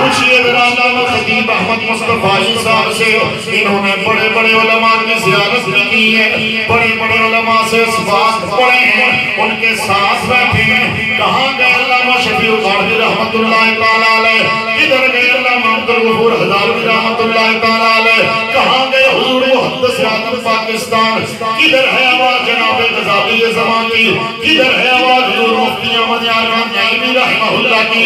پوچھئے علامہ خطیب احمد مصطفیٰ صاحب سے، انہوں نے بڑے بڑے علماء کی زیارت کی ہے، بڑے بڑے علماء سے اس بات پڑھے ہیں، ان کے ساتھ بیٹھے ہیں. کہاں گئے علامہ شفیع الغربی رحمت اللہ تعالیٰ علیہ؟ کدھر گئے علامہ عبدالغفور ہزاروی رحمت اللہ تعالیٰ علیہ؟ کہاں گئے حضور محدث اعظم پاکستان؟ کدھر ہے آواز جناب غزالی زمان کی؟ کدھر ہے آواز حضور مفتی احمد یاران نعیمی رحمہ اللہ کی؟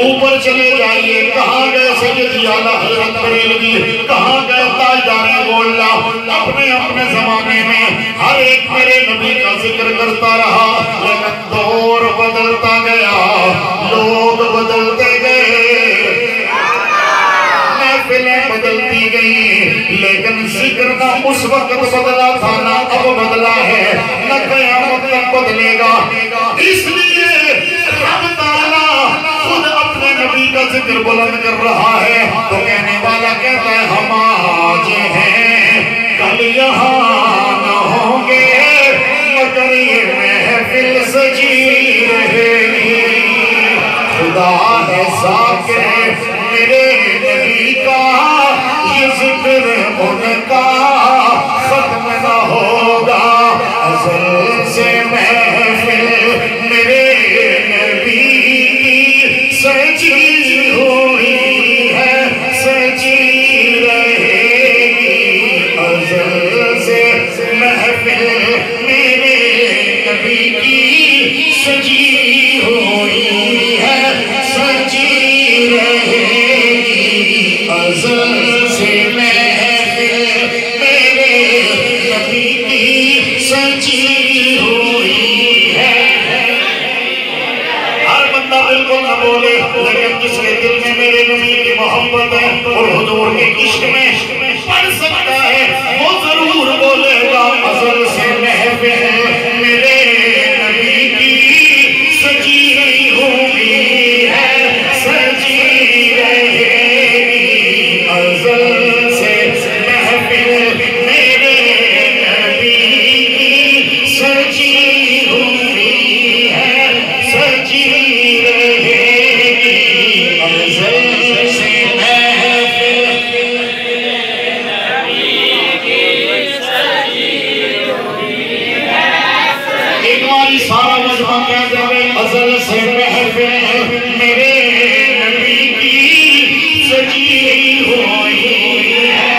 اوپر چلے جائیے. کہاں گئے سیدی اعلیٰ حضرت بریلوی؟ کہاں گئے تاجدار گولڈا؟ اپنے اپنے زمانے میں ہر ایک میرے نبی کا ذکر کرتا رہا، لیکن دور بدلتا گیا، لوگ بدلتے گئے، محفلیں بدلتی گئی، لیکن ذکر نہ اس وقت بدلا تھا نہ اب بدلا ہے، نہ قیامت تک بدلے گا. اس لیے رب تعالیٰ خود اپنے نبی کا ذکر بلند کر رہا ہے تو کہنے والا کہتا ہے ہم آج ہیں کل یہاں نہ ہوں گے، مگر یہ محفل سجی رہے گی. خدا ہے ذاکر میرے نبی کا، یہ ذکر ان کا ختم نہ ہوگا. ازل سے محفل میرے نبی کی سجی ہوئی ہے، سجی رہے گی. ازل سے محفل میرے نبی کی سجی ہوئی ہے، سجی رہے گی. ازل سے محفل میرے نبی کی سجی ہوئی ہے. ہر بندہ بالکل نہ بولے، لیکن جس کے دل میں میرے نبی کی محبت ہے اور حضور کے عشق میں پڑھ سکتا ہے وہ ضرور بولے گا ازل سے محفل میرے نبی کی سجی ہوئی ہے، سجی رہے گی. ازل سے محفل میرے نبی کی سجی ہوئی ہے، سجی رہے گی. ازل سے محفل ایک باری سارا مجمع کہہ دے ازل سے محفل میرے نبی کی سجی ہوئی ہے،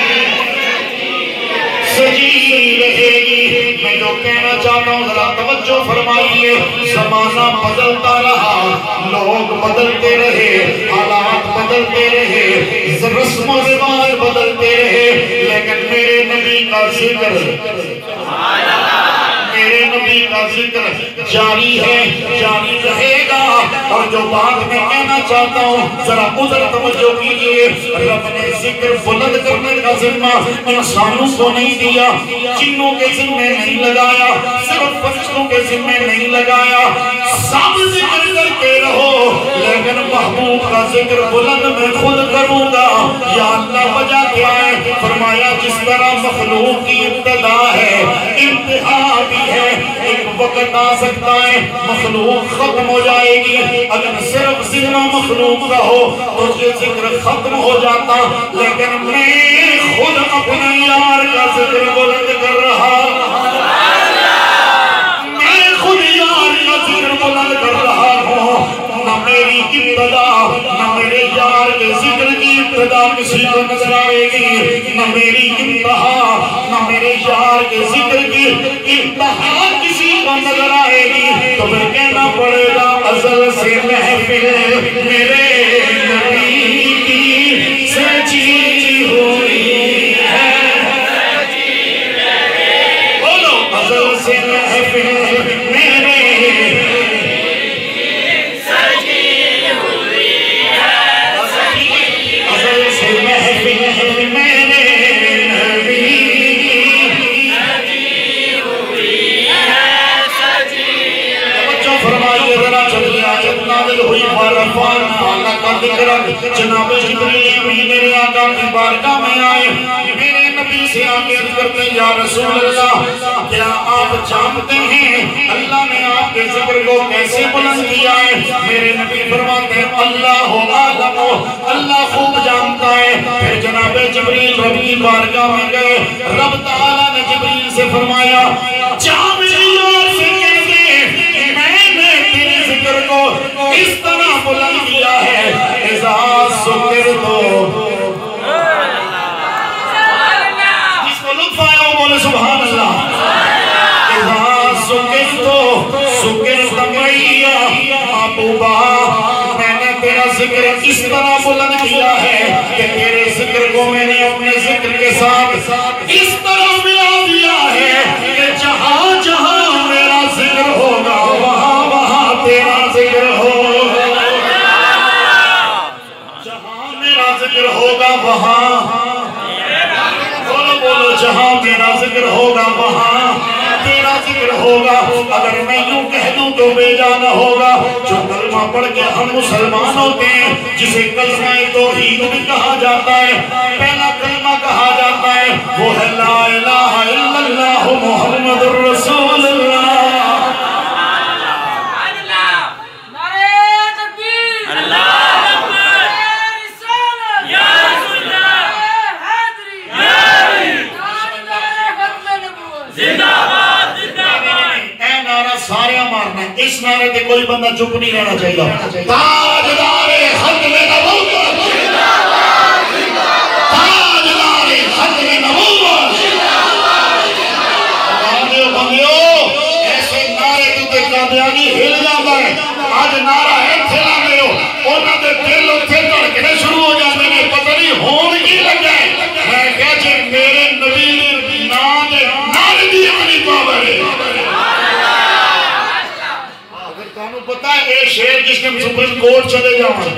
سجی رہے گی. میں جو کہنا چاہتا ہوں ذرا توجہ فرمائیے. زمانہ بدلتا رہا، لوگ بدلتے رہے، حالات بدلتے رہے، رسم و رواج بدلتے رہے، لیکن میرے نبی کا ذکر، میرے نبی کا ذکر جاری ہے، جاری رہے گا. اور جو بات میں کہنا چاہتا ہوں ذرا ادھر توجہ کیجئے. رب نے ذکر بلند کرنے کا ذمہ انسانوں کو نہیں دیا، جنوں کے ذمہ نہیں لگایا، صرف فرشتوں کے ذمہ نہیں لگایا. سب ذکر کرتے رہو، لیکن محبوب کا ذکر بلند میں خود کروں گا. یا اللہ وجہ کیا ہے؟ فرمایا جس طرح مخلوق کی ابتدا ہے، انتہا بھی ہے. ایک وقت آ سکتا ہے مخلوق ختم ہو جائے گی، اگر صرف ذکر مخلوق کا ہو تو یہ ذکر ختم ہو جاتا. لیکن میں خود اپنے یار کا ذکر بلند کر رہا، میں خود یار کا ذکر بلند کر رہا ہوں. نہ میری ابتدا، نہ میرے یار کے ذکر کی ابتدا کسی کو نظر آئے گی، نہ میری انتہا، نہ میرے یار کے ذکر کی انتہا کسی کو نظر آئے گی. تو پھر کہنا پڑے گا ازل سے محفل میرے نبی کی سجی ہوئی ہے. بولو ازل سے محفل میرے سجی ہوئی ہے، ازل سے محفل میرے نبی کی سجی ہوئی ہے، سجی. توجہ فرمائیے ذرا. چلی آیت نازل ہوئی ورفعنا لک ذکرک. جناب جبریل امین میرے آقا کی بارگاہ میں آئے، میرے نبی سے آگے کرتے ہیں یا رسول اللہ کیا آپ جانتے ہیں اللہ نے آپ کے ذکر کو کیسے بلند کیا ہے؟ میرے نبی فرماتے ہیں اللہ عالم، اللہ خوب جانتا ہے۔ پھر جناب جبریل رب کی بارگاہ میں گئے، رب تعالیٰ نے جبریل سے فرمایا جا میری یار سے کہہ دے میں نے تیرے ذکر کو اس طرح بلند کیا ہے اذا سکر تو جس کو لطف آیا وہ بولے سبحان اللہ۔ اذا سکر تو سکر تمیا محبوبہ میں نے تیرا ذکر اس طرح بلند کیا ہے کہ تیرے ذکر کو میں نے اپنے ذکر کے ساتھ اس طرح ملا دیا ہے کہ جہاں جہاں میرا ذکر ہوگا وہاں وہاں تیرا ذکر ہوگا، جہاں میرا ذکر ہوگا وہاں بولو بولو جہاں میرا ذکر ہوگا وہاں تیرا ذکر ہوگا۔ اگر میں یوں کہہ دوں تو بے جانا ہوگا۔ جو کلمہ پڑھ کے ہم مسلمان ہوتے ہیں جسے کلمہ توحید بھی کہا جاتا ہے، پہلا کلمہ کہا جاتا ہے وہ ہے لا الہ الا اللہ محمد الرسول اللہ۔ سارے مارنا اس نعرے تے کوئی بندہ چپ نہیں رہنا چاہیے۔ تاجدار ختم نبوت، تاجدار ختم نبوت، بندیو ایسے نعرے تے قادیانی ہل جاتا ہے۔ آج نعرہ ہے تھیلا میرو اونا دے دل اتھے دھڑکنے شروع ہو جاتے ہیں، پتہ نہیں ہون کی لگ جائے۔ میں کہا چھے میرے نبی نے نعرے دی اپنی پاور ہے۔ پتہ ہے ایک شہر جس نے سپریم کورٹ چلے جاؤں